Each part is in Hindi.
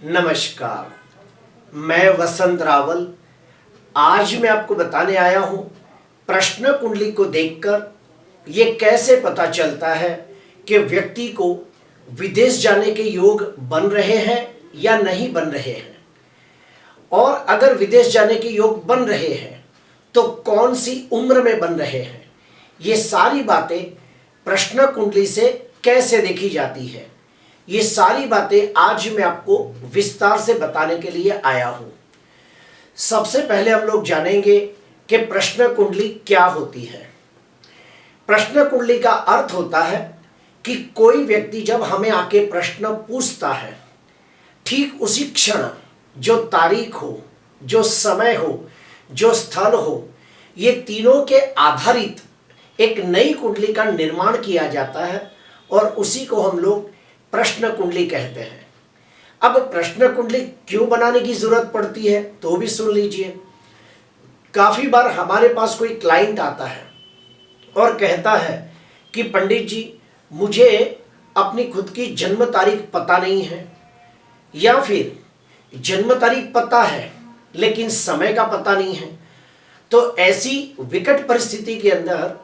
नमस्कार। मैं वसंत रावल। आज मैं आपको बताने आया हूं प्रश्न कुंडली को देखकर ये कैसे पता चलता है कि व्यक्ति को विदेश जाने के योग बन रहे हैं या नहीं बन रहे हैं, और अगर विदेश जाने के योग बन रहे हैं तो कौन सी उम्र में बन रहे हैं। ये सारी बातें प्रश्न कुंडली से कैसे देखी जाती है, ये सारी बातें आज मैं आपको विस्तार से बताने के लिए आया हूं। सबसे पहले हम लोग जानेंगे कि प्रश्न कुंडली क्या होती है। प्रश्न कुंडली का अर्थ होता है कि कोई व्यक्ति जब हमें आके प्रश्न पूछता है, ठीक उसी क्षण जो तारीख हो, जो समय हो, जो स्थल हो, ये तीनों के आधारित एक नई कुंडली का निर्माण किया जाता है और उसी को हम लोग प्रश्न कुंडली कहते हैं। अब प्रश्न कुंडली क्यों बनाने की जरूरत पड़ती है तो भी सुन लीजिए। काफी बार हमारे पास कोई क्लाइंट आता है और कहता है कि पंडित जी, मुझे अपनी खुद की जन्म तारीख पता नहीं है, या फिर जन्म तारीख पता है लेकिन समय का पता नहीं है। तो ऐसी विकट परिस्थिति के अंदर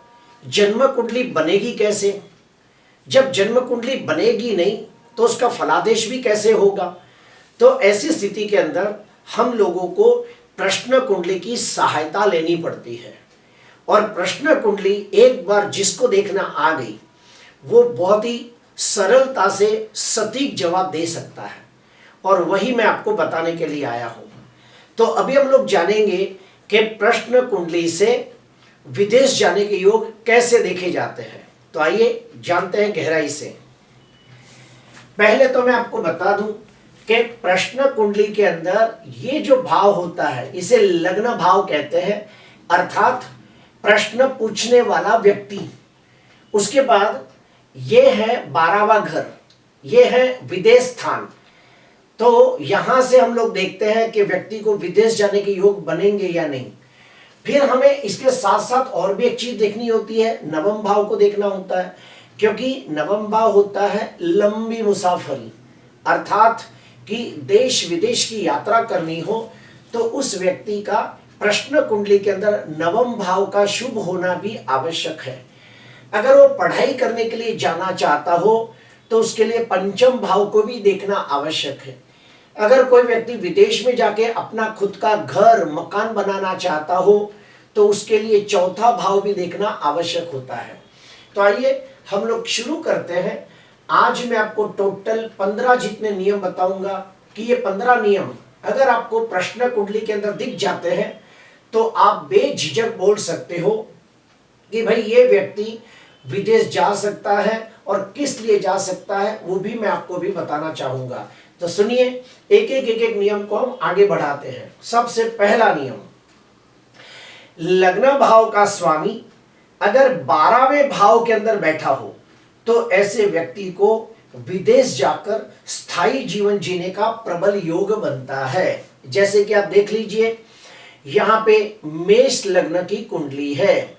जन्म कुंडली बनेगी कैसे? जब जन्म कुंडली बनेगी नहीं तो उसका फलादेश भी कैसे होगा? तो ऐसी स्थिति के अंदर हम लोगों को प्रश्न कुंडली की सहायता लेनी पड़ती है। और प्रश्न कुंडली एक बार जिसको देखना आ गई वो बहुत ही सरलता से सटीक जवाब दे सकता है, और वही मैं आपको बताने के लिए आया हूं। तो अभी हम लोग जानेंगे कि प्रश्न कुंडली से विदेश जाने के योग कैसे देखे जाते हैं। तो आइए जानते हैं गहराई से। पहले तो मैं आपको बता दूं कि प्रश्न कुंडली के अंदर ये जो भाव होता है इसे लग्न भाव कहते हैं, अर्थात प्रश्न पूछने वाला व्यक्ति। उसके बाद ये है 12वां घर, ये है विदेश स्थान। तो यहां से हम लोग देखते हैं कि व्यक्ति को विदेश जाने के योग बनेंगे या नहीं। फिर हमें इसके साथ साथ और भी एक चीज देखनी होती है, नवम भाव को देखना होता है, क्योंकि नवम भाव होता है लंबी मुसाफरी, अर्थात कि देश विदेश की यात्रा करनी हो तो उस व्यक्ति का प्रश्न कुंडली के अंदर नवम भाव का शुभ होना भी आवश्यक है। अगर वो पढ़ाई करने के लिए जाना चाहता हो तो उसके लिए पंचम भाव को भी देखना आवश्यक है। अगर कोई व्यक्ति विदेश में जाके अपना खुद का घर मकान बनाना चाहता हो तो उसके लिए चौथा भाव भी देखना आवश्यक होता है। तो आइए हम लोग शुरू करते हैं। आज मैं आपको टोटल 15 जितने नियम बताऊंगा कि ये 15 नियम अगर आपको प्रश्न कुंडली के अंदर दिख जाते हैं तो आप बेझिझक बोल सकते हो कि भाई ये व्यक्ति विदेश जा सकता है, और किस लिए जा सकता है वो भी मैं आपको भी बताना चाहूंगा। तो सुनिए, एक एक नियम को हम आगे बढ़ाते हैं। सबसे पहला नियम, लग्न भाव का स्वामी अगर 12वें भाव के अंदर बैठा हो तो ऐसे व्यक्ति को विदेश जाकर स्थायी जीवन जीने का प्रबल योग बनता है। जैसे कि आप देख लीजिए, यहां पे मेष लग्न की कुंडली है,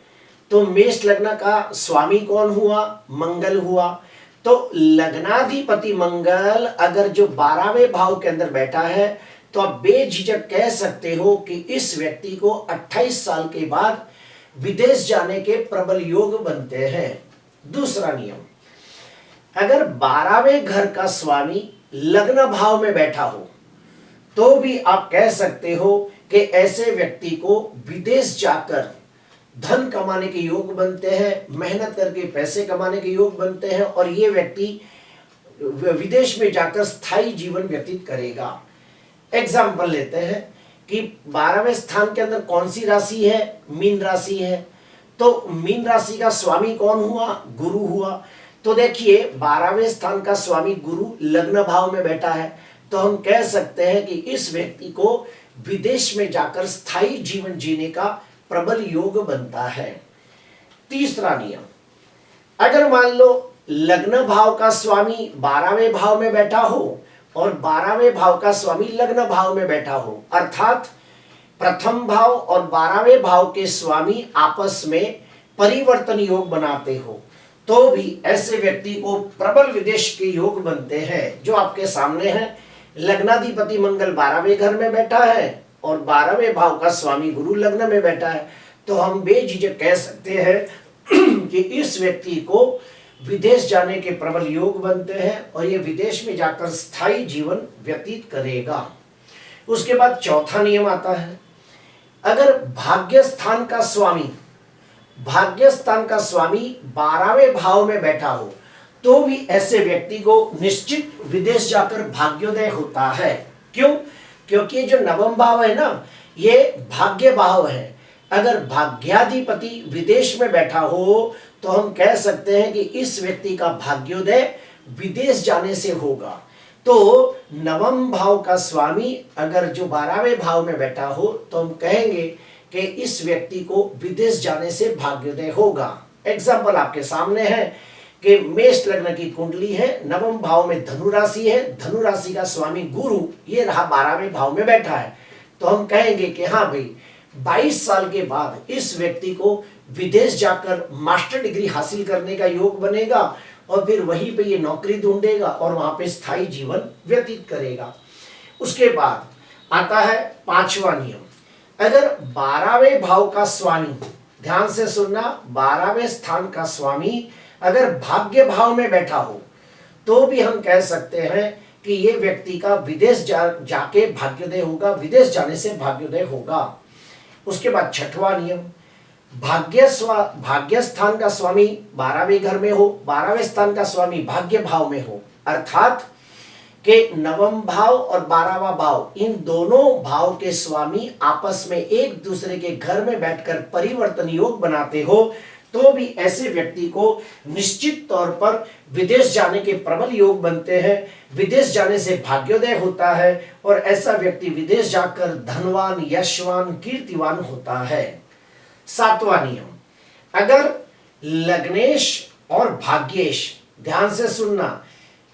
तो मेष लग्न का स्वामी कौन हुआ? मंगल हुआ। तो लग्नाधिपति मंगल अगर जो 12वें भाव के अंदर बैठा है तो आप बेझिझक कह सकते हो कि इस व्यक्ति को 28 साल के बाद विदेश जाने के प्रबल योग बनते हैं। दूसरा नियम, अगर 12वें घर का स्वामी लग्न भाव में बैठा हो तो भी आप कह सकते हो कि ऐसे व्यक्ति को विदेश जाकर धन कमाने के योग बनते हैं, मेहनत करके पैसे कमाने के योग बनते हैं, और ये व्यक्ति विदेश में जाकर स्थायी जीवन व्यतीत करेगा। एग्जाम्पल लेते हैं कि 12वें स्थान के अंदर कौन सी राशि है? मीन राशि है। तो मीन राशि का स्वामी कौन हुआ? गुरु हुआ। तो देखिए, 12वें स्थान का स्वामी गुरु लग्न भाव में बैठा है, तो हम कह सकते हैं कि इस व्यक्ति को विदेश में जाकर स्थायी जीवन जीने का प्रबल योग बनता है। तीसरा नियम, अगर मान लो लग्न भाव का स्वामी 12वें भाव में बैठा हो और 12वें भाव का स्वामी लग्न भाव में बैठा हो, अर्थात प्रथम भाव और 12वें भाव के स्वामी आपस में परिवर्तन योग बनाते हो, तो भी ऐसे व्यक्ति को प्रबल विदेश के योग बनते हैं, जो आपके सामने है। लग्नाधिपति मंगल 12वें घर में बैठा है और 12वें भाव का स्वामी गुरु लग्न में बैठा है, तो हम बेझिझक कह सकते हैं कि इस व्यक्ति को विदेश जाने के प्रबल योग बनते हैं और ये विदेश में जाकर स्थायी जीवन व्यतीत करेगा। उसके बाद चौथा नियम आता है, अगर भाग्य स्थान का स्वामी 12वें भाव में बैठा हो तो भी ऐसे व्यक्ति को निश्चित विदेश जाकर भाग्योदय होता है। क्यों? क्योंकि जो नवम भाव है ना, ये भाग्य भाव है। अगर भाग्याधिपति विदेश में बैठा हो तो हम कह सकते हैं कि इस व्यक्ति का भाग्योदय विदेश जाने से होगा। तो नवम भाव का स्वामी अगर जो 12वें भाव में बैठा हो तो हम कहेंगे कि इस व्यक्ति को विदेश जाने से भाग्योदय होगा। एग्जाम्पल आपके सामने है कि मेष लग्न की कुंडली है, नवम भाव में धनु राशि है, धनु राशि का स्वामी गुरु ये रहा 12वें भाव में बैठा है, तो हम कहेंगे कि हाँ भाई 22 साल के बाद इस व्यक्ति को विदेश जाकर मास्टर डिग्री हासिल करने का योग बनेगा और फिर वहीं पे ये नौकरी ढूंढेगा और वहां पे स्थायी जीवन व्यतीत करेगा। उसके बाद आता है 5वां नियम, अगर 12वें भाव का स्वामी, ध्यान से सुनना, 12वें स्थान का स्वामी अगर भाग्य भाव में बैठा हो तो भी हम कह सकते हैं कि ये व्यक्ति का विदेश जाके भाग्योदय होगा, विदेश जाने से भाग्योदय होगा। उसके बाद 6वां नियम, भाग्य स्थान का स्वामी 12वें घर में हो, 12वें स्थान का स्वामी भाग्य भाव में हो, अर्थात कि नवम भाव और 12वां भाव इन दोनों भाव के स्वामी आपस में एक दूसरे के घर में बैठकर परिवर्तन योग बनाते हो तो भी ऐसे व्यक्ति को निश्चित तौर पर विदेश जाने के प्रबल योग बनते हैं, विदेश जाने से भाग्योदय होता है और ऐसा व्यक्ति विदेश जाकर धनवान, यशवान, कीर्तिवान होता है। 7वां नियम, अगर लग्नेश और भाग्येश, ध्यान से सुनना,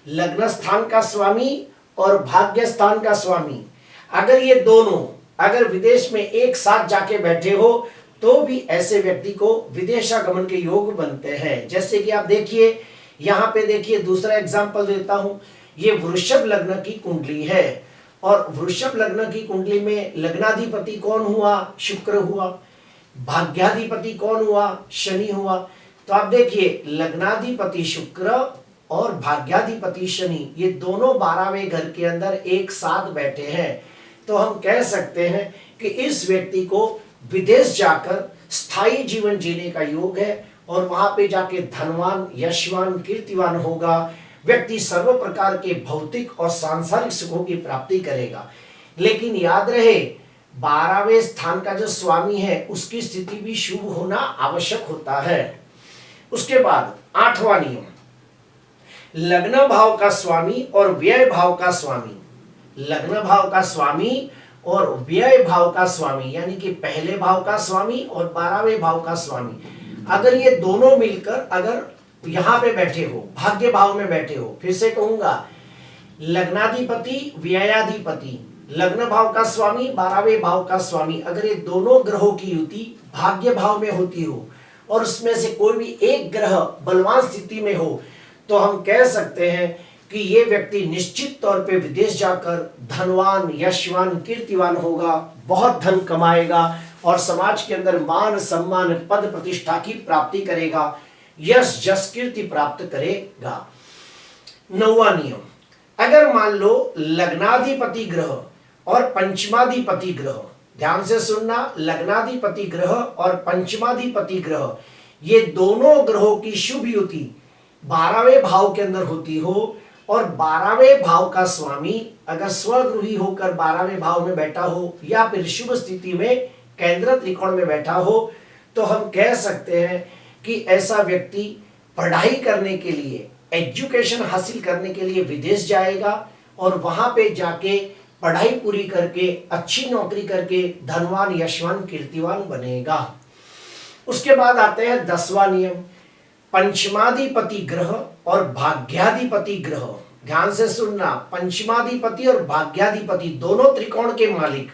लग्न स्थान का स्वामी और भाग्य स्थान का स्वामी अगर ये दोनों अगर विदेश में एक साथ जाके बैठे हो तो भी ऐसे व्यक्ति को विदेशागमन के योग बनते हैं। जैसे कि आप देखिए, यहाँ पे देखिए, दूसरा एग्जांपल देता हूं, ये वृषभ लग्न की कुंडली है और वृषभ लग्न की कुंडली में लग्नाधिपति कौन हुआ? शुक्र हुआ। भाग्याधिपति कौन हुआ? शनि हुआ। तो आप देखिए, लग्नाधिपति शुक्र और भाग्याधिपति शनि ये दोनों 12वें घर के अंदर एक साथ बैठे हैं, तो हम कह सकते हैं कि इस व्यक्ति को विदेश जाकर स्थायी जीवन जीने का योग है और वहां पे जाके धनवान, यशवान, कीर्तिवान होगा। व्यक्ति सर्व प्रकार के भौतिक और सांसारिक सुखों की प्राप्ति करेगा। लेकिन याद रहे, 12वें स्थान का जो स्वामी है उसकी स्थिति भी शुभ होना आवश्यक होता है। उसके बाद 8वां नियम, लग्न भाव का स्वामी और व्यय भाव का स्वामी, लग्न भाव का स्वामी और व्यय भाव का स्वामी यानी कि पहले भाव का स्वामी और 12वें भाव का स्वामी, अगर ये दोनों मिलकर अगर यहां पे बैठे हो, भाग्य भाव में बैठे हो, फिर से कहूंगा, लग्नाधिपति, व्ययाधिपति, लग्न भाव का स्वामी, 12वें भाव का स्वामी, अगर ये दोनों ग्रहों की युति भाग्य भाव में होती हो और उसमें से कोई भी एक ग्रह बलवान स्थिति में हो तो हम कह सकते हैं कि ये व्यक्ति निश्चित तौर पे विदेश जाकर धनवान, यशवान, कीर्तिवान होगा, बहुत धन कमाएगा और समाज के अंदर मान, सम्मान, पद, प्रतिष्ठा की प्राप्ति करेगा, यश, जस, कीर्ति प्राप्त करेगा। 9वां नियम, अगर मान लो लग्नाधिपति ग्रह और पंचमाधिपति ग्रह, ध्यान से सुनना, लग्नाधिपति ग्रह और पंचमाधिपति ग्रह ये दोनों ग्रहों की शुभ युति 12वें भाव के अंदर होती हो और 12वें भाव का स्वामी अगर स्वगृही होकर 12वें भाव में बैठा हो या फिर शुभ स्थिति में केंद्र त्रिकोण में बैठा हो तो हम कह सकते हैं कि ऐसा व्यक्ति पढ़ाई करने के लिए, एजुकेशन हासिल करने के लिए विदेश जाएगा और वहां पे जाके पढ़ाई पूरी करके अच्छी नौकरी करके धनवान, यशवान, कीर्तिवान बनेगा। उसके बाद आते हैं 10वां नियम, पंचमाधिपति ग्रह और भाग्याधिपति ग्रह, ध्यान से सुनना, पंचमाधिपति और भाग्याधिपति दोनों त्रिकोण के मालिक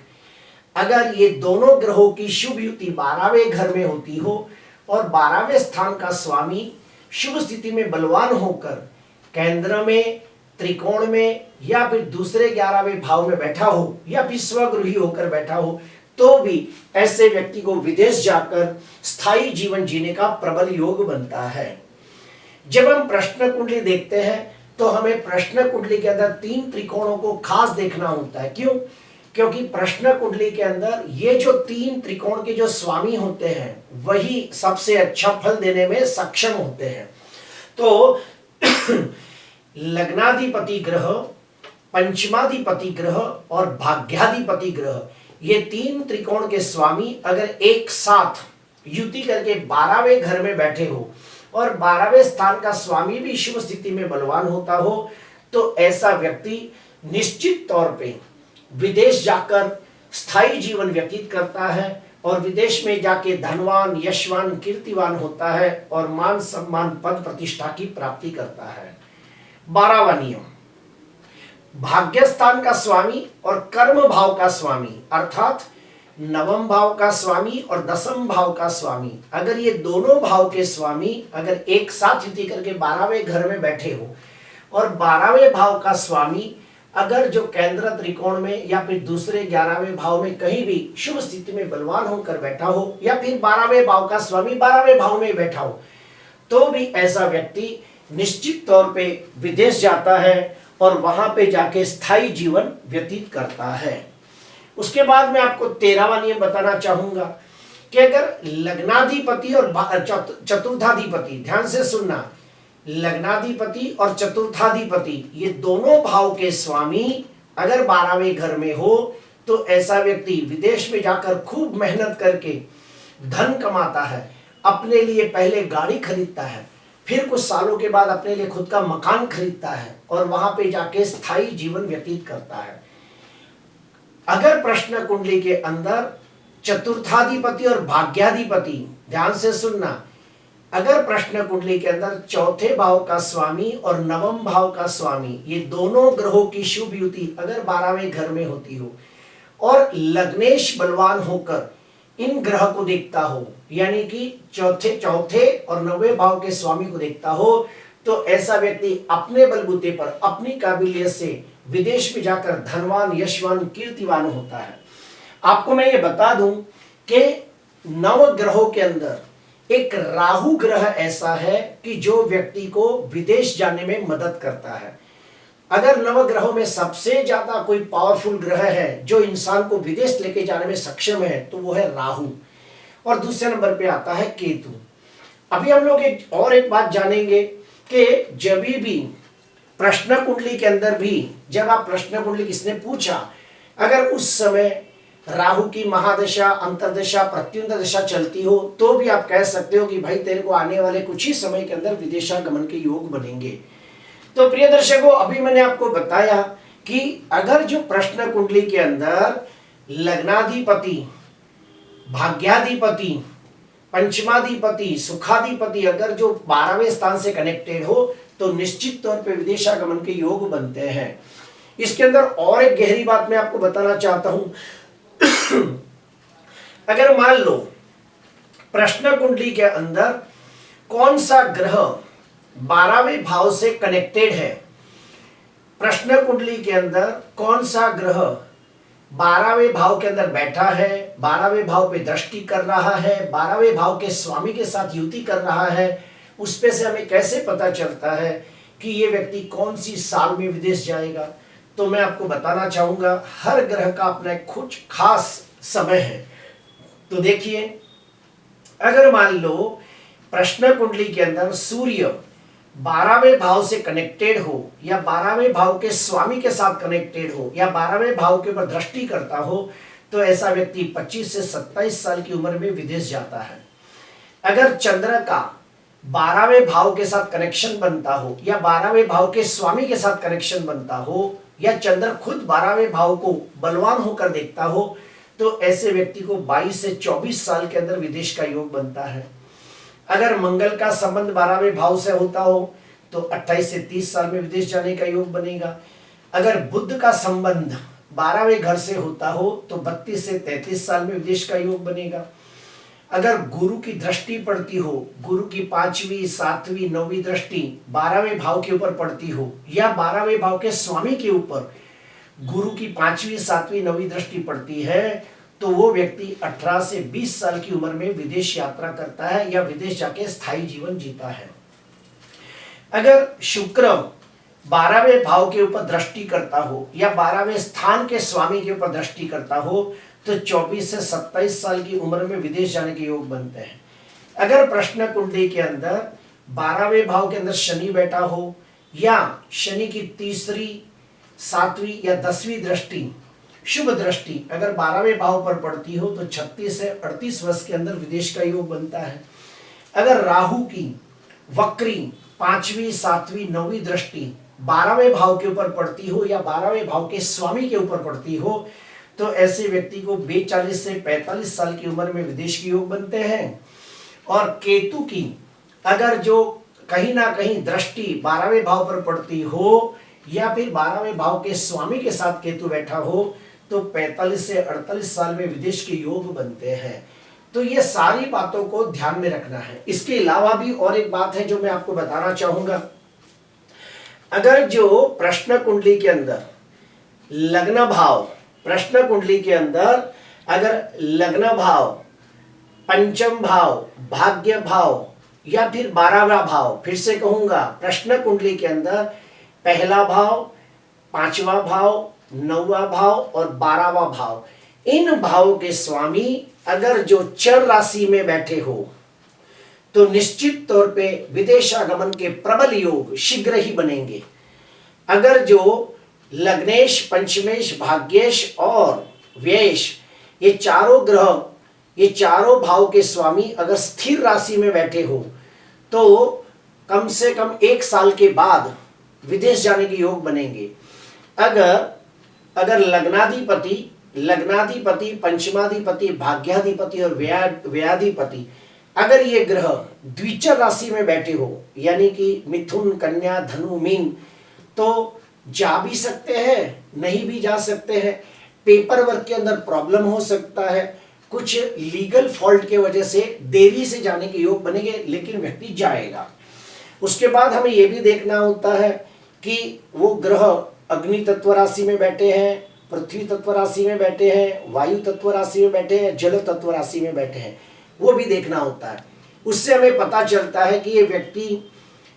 अगर ये दोनों ग्रहों की शुभ युति 12वें घर में होती हो और 12वें स्थान का स्वामी शुभ स्थिति में बलवान होकर केंद्र में त्रिकोण में या फिर दूसरे 11वें भाव में बैठा हो या फिर स्वगृही होकर बैठा हो, तो भी ऐसे व्यक्ति को विदेश जाकर स्थायी जीवन जीने का प्रबल योग बनता है। जब हम प्रश्न कुंडली देखते हैं तो हमें प्रश्न कुंडली के अंदर 3 त्रिकोणों को खास देखना होता है। क्यों? क्योंकि प्रश्न कुंडली के अंदर ये जो 3 त्रिकोण के जो स्वामी होते हैं वही सबसे अच्छा फल देने में सक्षम होते हैं। तो लग्नाधिपति ग्रह, पंचमाधिपति ग्रह और भाग्याधिपति ग्रह, ये 3 त्रिकोण के स्वामी अगर एक साथ युति करके 12वें घर में बैठे हो और 12वें स्थान का स्वामी भी शुभ स्थिति में बलवान होता हो, तो ऐसा व्यक्ति निश्चित तौर पे विदेश जाकर स्थायी जीवन व्यतीत करता है और विदेश में जाके धनवान, यशवान, कीर्तिवान होता है और मान सम्मान, पद प्रतिष्ठा की प्राप्ति करता है। 12वां नियम, भाग्यस्थान का स्वामी और कर्म भाव का स्वामी अर्थात नवम भाव का स्वामी और दसम भाव का स्वामी, अगर ये दोनों भाव के स्वामी अगर एक साथ युति करके 12वें घर में बैठे हो और 12वें भाव का स्वामी अगर जो केंद्र त्रिकोण में या फिर दूसरे 11वें भाव में कहीं भी शुभ स्थिति में बलवान होकर बैठा हो या फिर 12वें भाव का स्वामी 12वें भाव में बैठा हो, तो भी ऐसा व्यक्ति निश्चित तौर पे विदेश जाता है और वहां पे जाके स्थायी जीवन व्यतीत करता है। उसके बाद मैं आपको 13वां नियम बताना चाहूंगा कि अगर लग्नाधिपति और चतुर्थाधिपति, ध्यान से सुनना, लग्नाधिपति और चतुर्थाधिपति ये दोनों भाव के स्वामी अगर 12वें घर में हो, तो ऐसा व्यक्ति विदेश में जाकर खूब मेहनत करके धन कमाता है, अपने लिए पहले गाड़ी खरीदता है, फिर कुछ सालों के बाद अपने लिए खुद का मकान खरीदता है और वहां पे जाके स्थायी जीवन व्यतीत करता है। अगर प्रश्न कुंडली के अंदर चतुर्थाधिपति और भाग्याधिपति, ध्यान से सुनना, अगर प्रश्न कुंडली के अंदर चौथे भाव का स्वामी और नवम भाव का स्वामी ये दोनों ग्रहों की शुभ युति अगर 12वें घर में होती हो और लग्नेश बलवान होकर इन ग्रह को देखता हो, यानी कि चौथे और 9वें भाव के स्वामी को देखता हो, तो ऐसा व्यक्ति अपने बलबूते पर अपनी काबिलियत से विदेश में जाकर धनवान, यशवान, कीर्तिवान होता है। आपको मैं ये बता दूं कि 9 ग्रहों के अंदर एक राहु ग्रह ऐसा है कि जो व्यक्ति को विदेश जाने में मदद करता है। अगर 9 ग्रहों में सबसे ज्यादा कोई पावरफुल ग्रह है जो इंसान को विदेश लेके जाने में सक्षम है, तो वो है राहु और दूसरे नंबर पे आता है केतु। अभी हम लोग एक बात जानेंगे कि जब भी प्रश्न कुंडली के अंदर भी जब आप प्रश्न कुंडली किसने पूछा, अगर उस समय राहु की महादशा, अंतरदशा, प्रत्युंतर दशा चलती हो, तो भी आप कह सकते हो कि भाई तेरे को आने वाले कुछ ही समय के अंदर विदेशागमन के योग बनेंगे। तो प्रिय दर्शकों, अभी मैंने आपको बताया कि अगर जो प्रश्न कुंडली के अंदर लग्नाधिपति, भाग्याधिपति, पंचमाधिपति, सुखाधिपति अगर जो 12वें स्थान से कनेक्टेड हो, तो निश्चित तौर पे विदेशागमन के योग बनते हैं। इसके अंदर और एक गहरी बात मैं आपको बताना चाहता हूं। अगर मान लो प्रश्न कुंडली के अंदर कौन सा ग्रह 12वें भाव से कनेक्टेड है, प्रश्न कुंडली के अंदर कौन सा ग्रह 12वें भाव के अंदर बैठा है, 12वें भाव पे दृष्टि कर रहा है, 12वें भाव के स्वामी के साथ युति कर रहा है, उस पे से हमें कैसे पता चलता है कि ये व्यक्ति कौन सी साल में विदेश जाएगा। तो मैं आपको बताना चाहूंगा, हर ग्रह का अपना कुछ खास समय है। तो देखिए, अगर मान लो प्रश्न कुंडली के अंदर सूर्य 12वें भाव से कनेक्टेड हो या 12वें भाव के स्वामी के साथ कनेक्टेड हो या 12वें भाव के ऊपर दृष्टि करता हो, तो ऐसा व्यक्ति 25 से 27 साल की उम्र में विदेश जाता है। अगर चंद्र का 12वें भाव के साथ कनेक्शन बनता हो या 12वें भाव के स्वामी के साथ कनेक्शन बनता हो या चंद्र खुद 12वें भाव को बलवान होकर देखता हो, तो ऐसे व्यक्ति को 22 से 24 साल के अंदर विदेश का योग बनता है। अगर मंगल का संबंध 12वें भाव से होता हो तो 28 से 30 साल में विदेश जाने का योग बनेगा। अगर बुध का संबंध 12वें घर से होता हो तो 32 से 33 साल में विदेश का योग बनेगा। अगर गुरु की दृष्टि पड़ती हो, गुरु की 5वीं 7वीं 9वीं दृष्टि 12वें भाव के ऊपर पड़ती हो, या 12वें भाव के स्वामी के ऊपर गुरु की 5वीं 7वीं 9वीं दृष्टि पड़ती है, तो वो व्यक्ति 18 से 20 साल की उम्र में विदेश यात्रा करता है या विदेश जाके स्थायी जीवन जीता है। अगर शुक्र 12वें भाव के ऊपर दृष्टि करता हो या 12वें स्थान के स्वामी के ऊपर दृष्टि करता हो, तो 24 से 27 साल की उम्र में विदेश जाने के योग बनते हैं। अगर प्रश्न कुंडली के अंदर 12वें भाव के अंदर शनि बैठा हो या शनि की 3री 7वीं या 10वीं दृष्टि, शुभ दृष्टि अगर 12वें भाव पर पड़ती हो, तो 36 से 38 वर्ष के अंदर विदेश का योग बनता है। अगर राहु की वक्री 5वीं 7वीं 9वीं दृष्टि 12वें भाव के ऊपर पड़ती हो या 12वें भाव के स्वामी के ऊपर पड़ती हो, तो ऐसे व्यक्ति को 42 से 45 साल की उम्र में विदेश के योग बनते हैं। और केतु की अगर जो कहीं ना कहीं दृष्टि 12वें भाव पर पड़ती हो या फिर 12वें भाव के स्वामी के साथ केतु बैठा हो, तो 45 से 48 साल में विदेश के योग बनते हैं। तो ये सारी बातों को ध्यान में रखना है। इसके अलावा भी और एक बात है जो मैं आपको बताना चाहूंगा। अगर जो प्रश्न कुंडली के अंदर लग्न भाव, प्रश्न कुंडली के अंदर अगर लग्न भाव, पंचम भाव, भाग्य भाव या फिर 12वां भाव, फिर से कहूंगा, प्रश्न कुंडली के अंदर पहला भाव, 5वां भाव, 9वां भाव और 12वां भाव, इन भावों के स्वामी अगर जो चर राशि में बैठे हो, तो निश्चित तौर पे विदेशागमन के प्रबल योग शीघ्र ही बनेंगे। अगर जो लग्नेश, पंचमेश, भाग्येश और व्ययेश, ये चारों ग्रह, ये चारों भाव के स्वामी अगर स्थिर राशि में बैठे हो, तो कम से कम 1 साल के बाद विदेश जाने के योग बनेंगे। अगर लग्नाधिपति, पंचमाधिपति, भाग्याधिपति और व्ययाधिपति अगर ये ग्रह द्विचर राशि में बैठे हो, यानी कि मिथुन, कन्या, धनु, मीन, तो जा भी सकते हैं, नहीं भी जा सकते हैं। पेपर वर्क के अंदर प्रॉब्लम हो सकता है, कुछ लीगल फॉल्ट के वजह से देरी से जाने के योग बनेंगे, लेकिन व्यक्ति जाएगा। उसके बाद हमें यह भी देखना होता है कि वो ग्रह अग्नि तत्व राशि में बैठे हैं, पृथ्वी तत्व राशि में बैठे हैं, वायु तत्व राशि में बैठे हैं, जल तत्व राशि में बैठे हैं, वो भी देखना होता है। उससे हमें पता चलता है कि ये व्यक्ति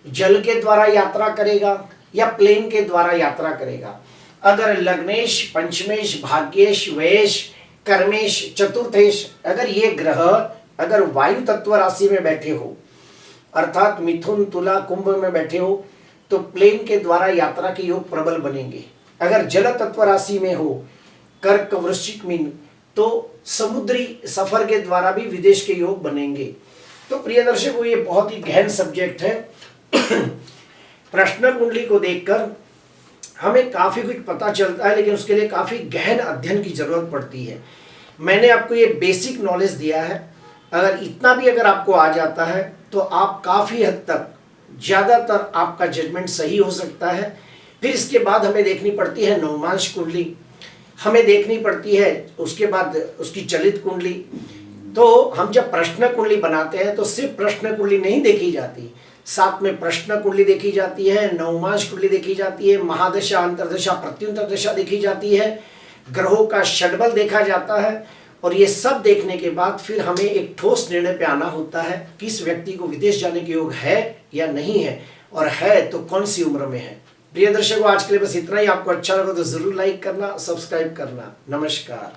जल के द्वारा यात्रा करेगा या प्लेन के द्वारा यात्रा करेगा। अगर लग्नेश, पंचमेश, भाग्येश, व्ययेश, कर्मेश, चतुर्थेश अगर ये ग्रह अगर वायु तत्व राशि में बैठे हो, अर्थात मिथुन, तुला, कुंभ में बैठे हो, तो प्लेन के द्वारा यात्रा के योग प्रबल बनेंगे। अगर जल तत्व राशि में हो, कर्क, वृश्चिक, मीन, तो समुद्री सफर के द्वारा भी विदेश के योग बनेंगे। तो प्रिय दर्शकों, ये बहुत ही गहन सब्जेक्ट है। प्रश्न कुंडली को देखकर हमें काफी कुछ पता चलता है, लेकिन उसके लिए काफी गहन अध्ययन की जरूरत पड़ती है। मैंने आपको ये बेसिक नॉलेज दिया है, अगर इतना भी अगर आपको आ जाता है तो आप काफी हद तक, ज्यादातर आपका जजमेंट सही हो सकता है। फिर इसके बाद हमें देखनी पड़ती है नवमांश कुंडली, हमें देखनी पड़ती है उसके बाद उसकी चलित कुंडली। तो हम जब प्रश्न कुंडली बनाते हैं तो सिर्फ प्रश्न कुंडली नहीं देखी जाती, साथ में प्रश्न कुंडली देखी जाती है, नवमांश कुंडली देखी जाती है, महादशा, अंतर्दशा, प्रत्युंतर दशा देखी जाती है, ग्रहों का षटबल देखा जाता है। और ये सब देखने के बाद फिर हमें एक ठोस निर्णय पे आना होता है कि इस व्यक्ति को विदेश जाने के योग है या नहीं है, और है तो कौन सी उम्र में है। प्रिय दर्शकों, आज के लिए बस इतना ही। आपको अच्छा लगा तो जरूर लाइक करना, सब्सक्राइब करना। नमस्कार।